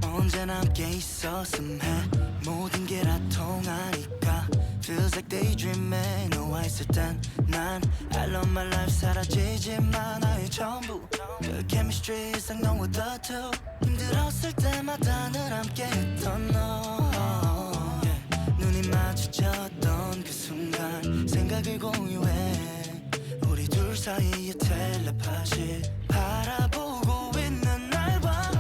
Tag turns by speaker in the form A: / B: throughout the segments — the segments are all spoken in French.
A: 언제나 함께 있었음 해 모든 게 다 통하니까 Feels like daydreaming 너와 있을 땐난 I love my life 사라지지만 나의 전부 그 chemistry 이상 너와 the two 힘들었을 때마다 늘 함께 했던 너 yeah. 눈이 마주쳤던 그 순간 생각을 공유해 우리 둘 사이의 텔레파시 바라보고 있는 날 봐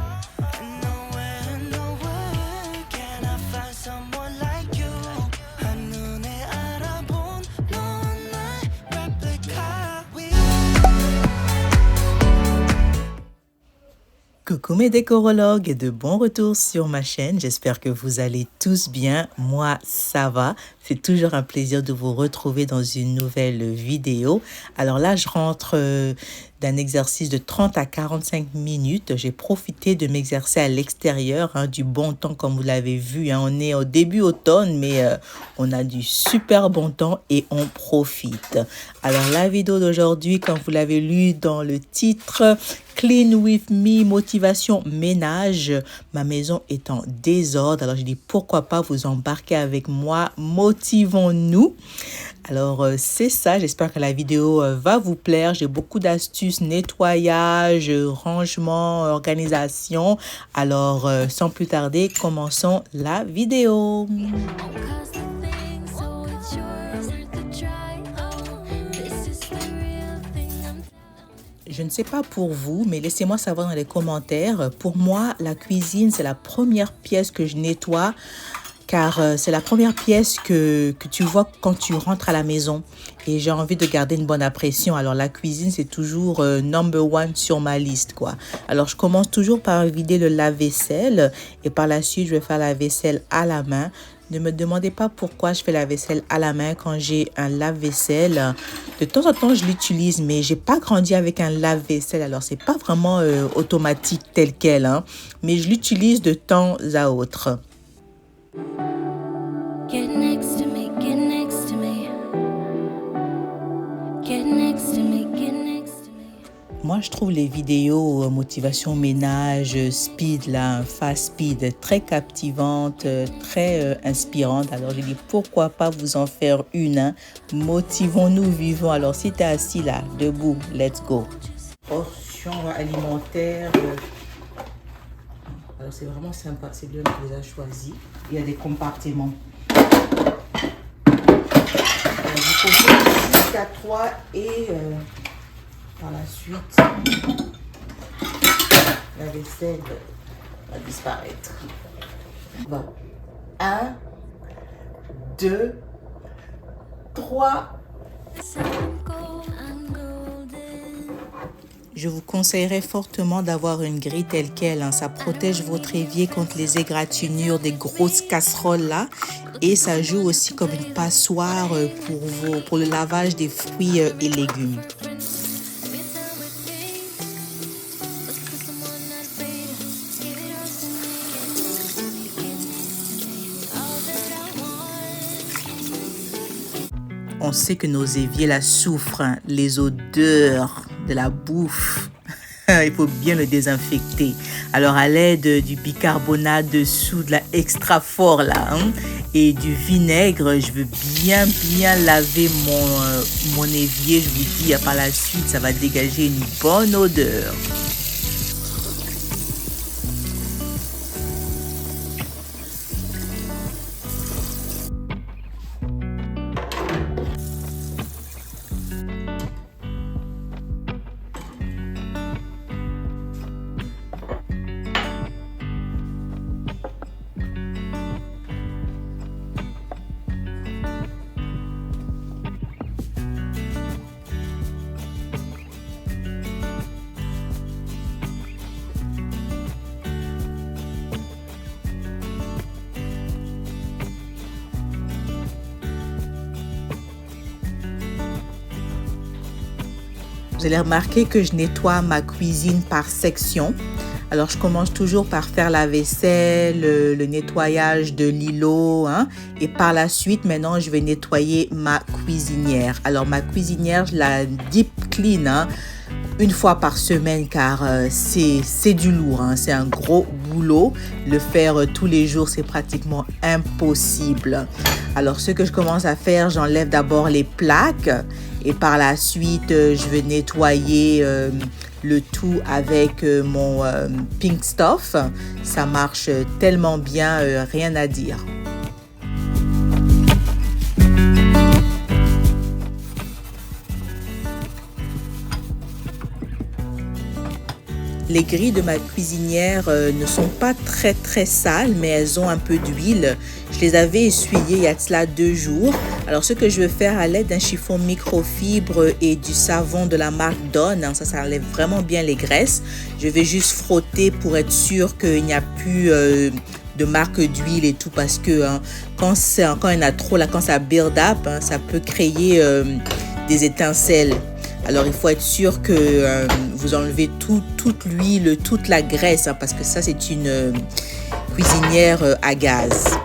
B: Coucou mes décorologues et de bon retour sur ma chaîne. J'espère que vous allez tous bien. Moi, ça va. C'est toujours un plaisir de vous retrouver dans une nouvelle vidéo. Alors là, je rentre d'un exercice de 30 à 45 minutes. J'ai profité de m'exercer à l'extérieur, du bon temps comme vous l'avez vu. On est au début automne, mais on a du super bon temps et on profite. Alors la vidéo d'aujourd'hui, comme vous l'avez lu dans le titre, Clean with me, motivation ménage. Ma maison est en désordre. Alors, je dis pourquoi pas vous embarquer avec moi. Motivons-nous. Alors, c'est ça. J'espère que la vidéo va vous plaire. J'ai beaucoup d'astuces, nettoyage, rangement, organisation. Alors, sans plus tarder, commençons la vidéo. Je ne sais pas pour vous, mais laissez-moi savoir dans les commentaires. Pour moi, la cuisine, c'est la première pièce que je nettoie, car c'est la première pièce que tu vois quand tu rentres à la maison. Et j'ai envie de garder une bonne impression. Alors, la cuisine, c'est toujours number one sur ma liste, quoi. Alors, je commence toujours par vider le lave-vaisselle. Et par la suite, je vais faire la vaisselle à la main. Ne me demandez pas pourquoi je fais la vaisselle à la main quand j'ai un lave-vaisselle. De temps en temps, je l'utilise, mais j'ai pas grandi avec un lave-vaisselle. Alors, c'est pas vraiment automatique tel quel, mais je l'utilise de temps à autre. Get next to me, get next to me. Get next to me, get next to me. Moi, je trouve les vidéos motivation ménage, speed, là, fast speed, très captivantes, très inspirantes. Alors, je dis pourquoi pas vous en faire une. Motivons-nous, vivons. Alors, si tu es assis là, debout, let's go. Portion alimentaire. Alors, c'est vraiment sympa. C'est bien qu'on les a choisis. Il y a des compartiments. Vous pouvez jusqu'à 3 et... par la suite, la vaisselle va disparaître. Bon. 1, 2, 3. Je vous conseillerais fortement d'avoir une grille telle quelle. Ça protège votre évier contre les égratignures des grosses casseroles là. Et ça joue aussi comme une passoire pour le lavage des fruits et légumes. On sait que nos éviers la souffrent, les odeurs de la bouffe. Il faut bien le désinfecter. Alors à l'aide du bicarbonate de soude là, extra fort là, et du vinaigre, je veux bien laver mon évier. Je vous dis, par la suite, ça va dégager une bonne odeur. Vous allez remarquer que je nettoie ma cuisine par section. Alors, je commence toujours par faire la vaisselle, le nettoyage de l'îlot. Et par la suite, maintenant, je vais nettoyer ma cuisinière. Alors, ma cuisinière, je la deep clean. une fois par semaine car c'est du lourd, hein. C'est un gros boulot. Le faire tous les jours, c'est pratiquement impossible. Alors ce que je commence à faire, j'enlève d'abord les plaques et par la suite, je vais nettoyer le tout avec mon Pink Stuff. Ça marche tellement bien, rien à dire. Les grilles de ma cuisinière ne sont pas très sales, mais elles ont un peu d'huile. Je les avais essuyées il y a de cela 2 jours. Alors ce que je vais faire à l'aide d'un chiffon microfibre et du savon de la marque Dawn, hein, ça enlève vraiment bien les graisses. Je vais juste frotter pour être sûr qu'il n'y a plus de marque d'huile et tout, parce que hein, quand il y en a trop, là, quand ça build up, hein, ça peut créer des étincelles. Alors, il faut être sûr que vous enlevez toute l'huile, toute la graisse, hein, parce que ça, c'est une cuisinière à gaz.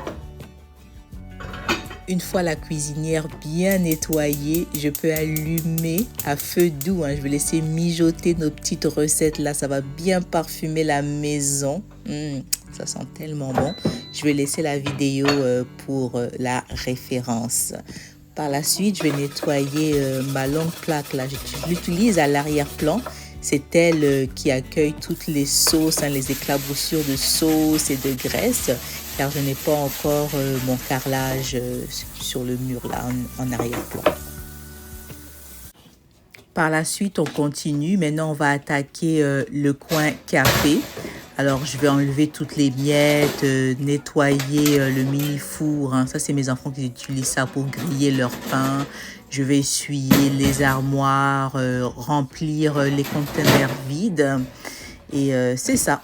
B: Une fois la cuisinière bien nettoyée, je peux allumer à feu doux, hein. Je vais laisser mijoter nos petites recettes. Là, ça va bien parfumer la maison. Ça sent tellement bon. Je vais laisser la vidéo pour la référence. Par la suite, je vais nettoyer ma longue plaque. Là, je l'utilise à l'arrière-plan. C'est elle qui accueille toutes les sauces, hein, les éclaboussures de sauce et de graisse, car je n'ai pas encore mon carrelage sur le mur là en arrière-plan. Par la suite, on continue. Maintenant, on va attaquer le coin café. Alors, je vais enlever toutes les miettes, nettoyer le mini-four. Hein. Ça, c'est mes enfants qui utilisent ça pour griller leur pain. Je vais essuyer les armoires, remplir les conteneurs vides. Et c'est ça.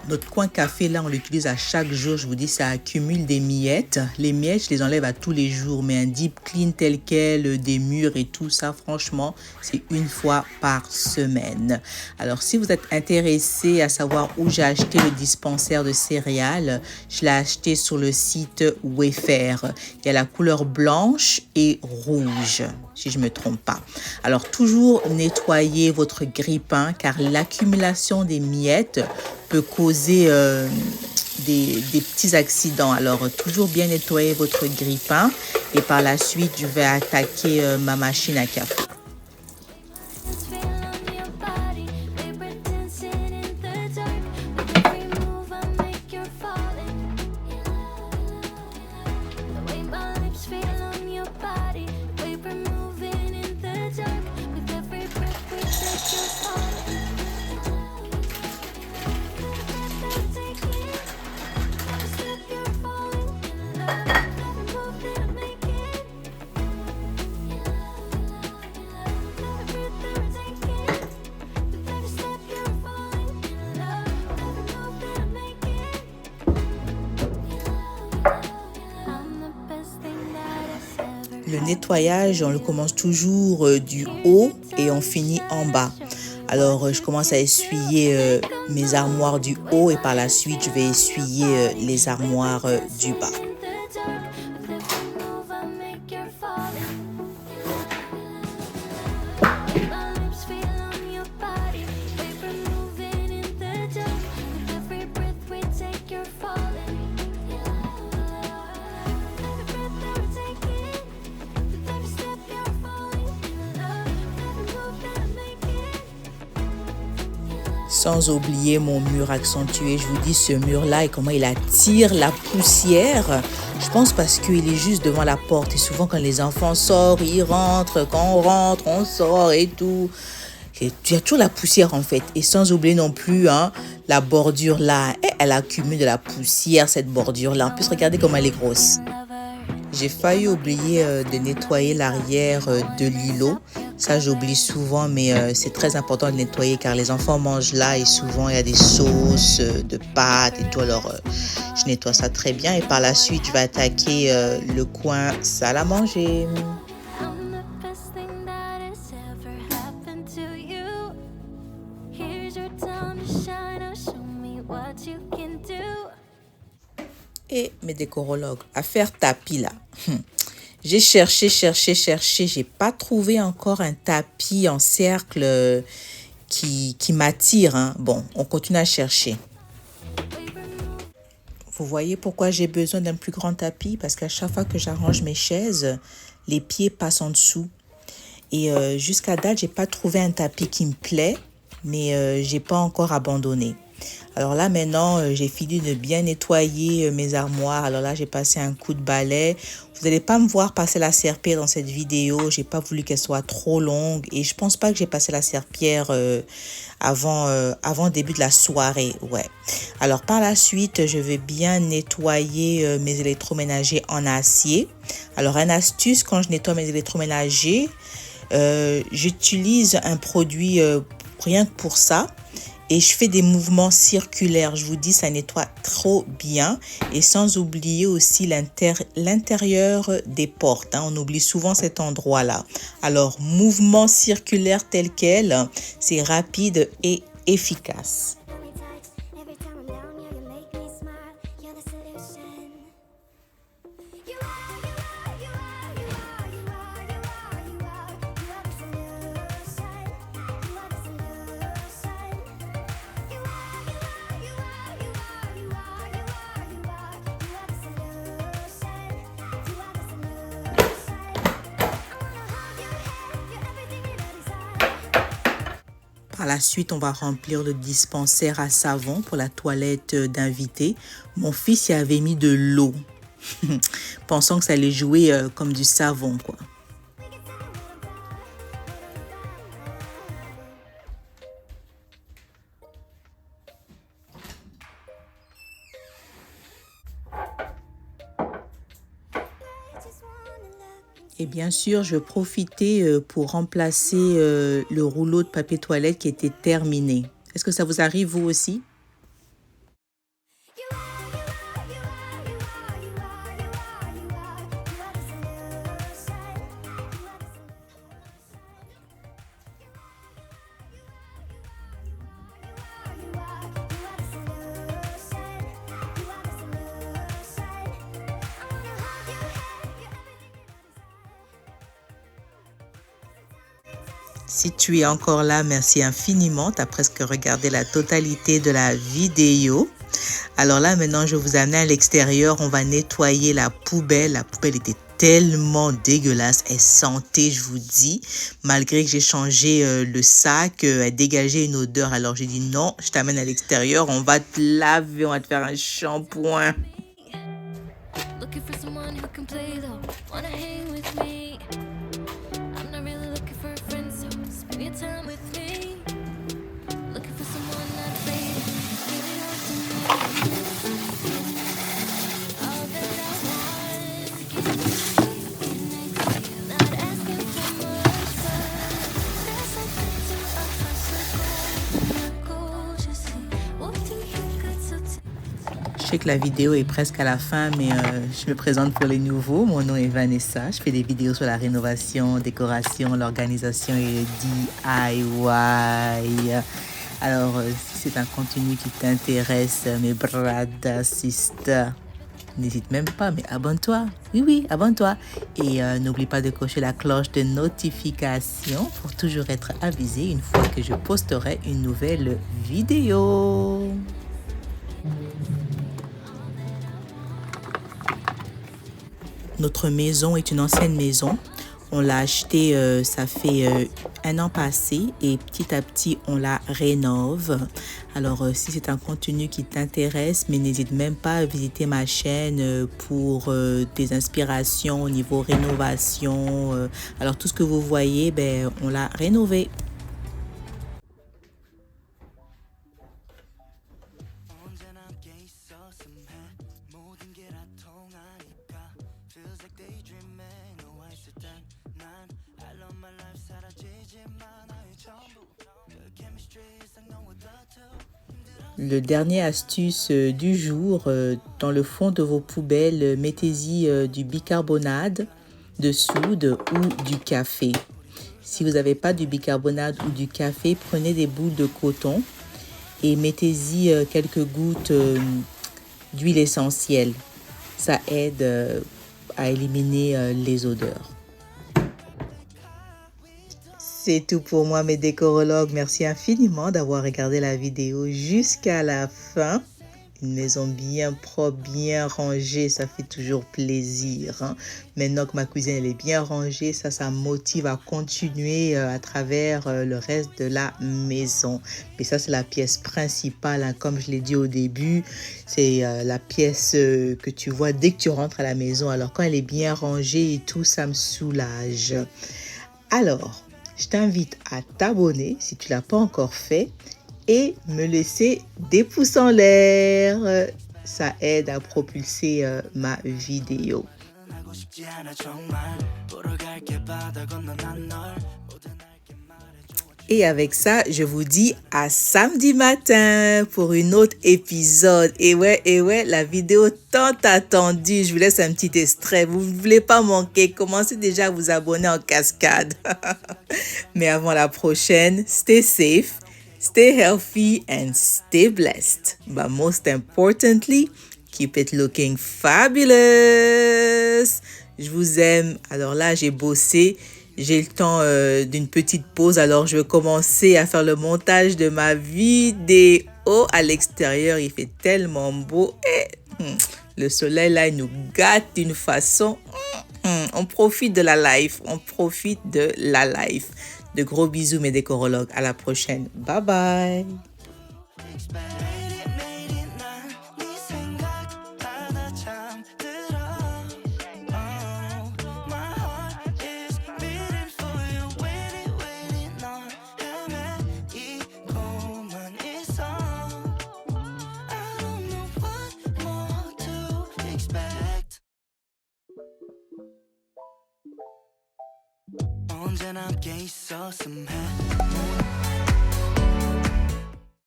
B: Notre coin café, là, on l'utilise à chaque jour. Je vous dis, ça accumule des miettes. Les miettes, je les enlève à tous les jours. Mais un deep clean tel quel, des murs et tout ça, franchement, c'est une fois par semaine. Alors, si vous êtes intéressé à savoir où j'ai acheté le dispensaire de céréales, je l'ai acheté sur le site Wayfair. Il y a la couleur blanche et rouge, si je ne me trompe pas. Alors, toujours nettoyer votre grille-pain, car l'accumulation des miettes peut causer des petits accidents. Alors, toujours bien nettoyer votre grille-pain. Et par la suite, je vais attaquer ma machine à café. Le nettoyage, on le commence toujours du haut et on finit en bas. Alors, je commence à essuyer mes armoires du haut et par la suite, je vais essuyer les armoires du bas. Sans oublier mon mur accentué. Je vous dis, ce mur-là et comment il attire la poussière. Je pense parce qu'il est juste devant la porte. Et souvent, quand les enfants sortent, ils rentrent. Quand on rentre, on sort et tout. Et il y a toujours la poussière en fait. Et sans oublier non plus hein, la bordure là. Elle accumule de la poussière, cette bordure-là. En plus, regardez comment elle est grosse. J'ai failli oublier de nettoyer l'arrière de l'îlot. Ça, j'oublie souvent, mais c'est très important de nettoyer car les enfants mangent là et souvent, il y a des sauces, de pâtes et tout. Alors, je nettoie ça très bien et par la suite, je vais attaquer le coin salle à manger. Et mes décorologues, à faire tapis là. J'ai cherché, j'ai pas trouvé encore un tapis en cercle qui m'attire, hein. Bon, on continue à chercher. Vous voyez pourquoi j'ai besoin d'un plus grand tapis? Parce qu'à chaque fois que j'arrange mes chaises, les pieds passent en dessous. Et jusqu'à date, j'ai pas trouvé un tapis qui me plaît, mais j'ai pas encore abandonné. Alors là, maintenant, j'ai fini de bien nettoyer mes armoires. Alors là, j'ai passé un coup de balai. Vous n'allez pas me voir passer la serpillière dans cette vidéo. J'ai pas voulu qu'elle soit trop longue. Et je pense pas que j'ai passé la serpillière avant le début de la soirée. Ouais. Alors par la suite, je vais bien nettoyer mes électroménagers en acier. Alors, une astuce, quand je nettoie mes électroménagers, j'utilise un produit rien que pour ça. Et je fais des mouvements circulaires. Je vous dis, ça nettoie trop bien. Et sans oublier aussi l'intérieur des portes, hein. On oublie souvent cet endroit-là. Alors, mouvement circulaire tel quel, c'est rapide et efficace. Par la suite, on va remplir le dispensaire à savon pour la toilette d'invité. Mon fils y avait mis de l'eau, pensant que ça allait jouer comme du savon, quoi. Et bien sûr, je profitais pour remplacer le rouleau de papier toilette qui était terminé. Est-ce que ça vous arrive vous aussi? Si tu es encore là, merci infiniment. Tu as presque regardé la totalité de la vidéo. Alors là, maintenant, je vais vous amener à l'extérieur. On va nettoyer la poubelle. La poubelle était tellement dégueulasse. Elle sentait, je vous dis. Malgré que j'ai changé le sac, elle dégageait une odeur. Alors j'ai dit non, je t'amène à l'extérieur. On va te laver, on va te faire un shampoing. Looking for someone who can play though. Wanna hang with me. I'm not really looking for a friend, so spend your time with me. Looking for someone not afraid. Really wants to know all that I want. Give me not asking for much, but there's something to us. Je sais, what do you got to tell? Je sais que la vidéo est presque à la fin, mais je me présente pour les nouveaux. Mon nom est Vanessa. Je fais des vidéos sur la rénovation, décoration, l'organisation et le DIY. Alors, si c'est un contenu qui t'intéresse, mes brothers, sisters, n'hésite même pas, mais abonne-toi. Oui, abonne-toi. Et n'oublie pas de cocher la cloche de notification pour toujours être avisé une fois que je posterai une nouvelle vidéo. Notre maison est une ancienne maison. On l'a achetée, ça fait un an passé et petit à petit, on la rénove. Alors, si c'est un contenu qui t'intéresse, mais n'hésite même pas à visiter ma chaîne pour des inspirations au niveau rénovation. Alors, tout ce que vous voyez, ben, on l'a rénové. Le dernier astuce du jour, dans le fond de vos poubelles, mettez-y du bicarbonate de soude ou du café. Si vous n'avez pas du bicarbonate ou du café, prenez des bouts de coton et mettez-y quelques gouttes d'huile essentielle. Ça aide à éliminer les odeurs. C'est tout pour moi, mes décorologues. Merci infiniment d'avoir regardé la vidéo jusqu'à la fin. Une maison bien propre, bien rangée, ça fait toujours plaisir, hein. Maintenant que ma cuisine elle est bien rangée, ça motive à continuer à travers le reste de la maison. Mais ça, c'est la pièce principale, hein. Comme je l'ai dit au début, c'est la pièce que tu vois dès que tu rentres à la maison. Alors, quand elle est bien rangée et tout, ça me soulage. Alors, je t'invite à t'abonner si tu ne l'as pas encore fait et me laisser des pouces en l'air. Ça aide à propulser ma vidéo.
A: 하고 싶지 않아 정말 보러 갈게 바다 건너 난 널 모든 알게 말해줘
B: Et avec ça, je vous dis à samedi matin pour une autre épisode. Et ouais, la vidéo tant attendue. Je vous laisse un petit extrait. Vous ne voulez pas manquer. Commencez déjà à vous abonner en cascade. Mais avant la prochaine, stay safe, stay healthy and stay blessed. But most importantly, keep it looking fabulous. Je vous aime. Alors là, j'ai bossé. J'ai le temps d'une petite pause, alors je vais commencer à faire le montage de ma vidéo à l'extérieur. Il fait tellement beau et le soleil là, il nous gâte d'une façon. On profite de la life, on profite de la life. De gros bisous mes décorologues, à la prochaine. Bye bye.
A: 매일매일 난네 생각하다 잠들어 My heart is beating for you waiting 널 헤매이고만 있어 I don't know what more to expect 언제나 함께 있었음 해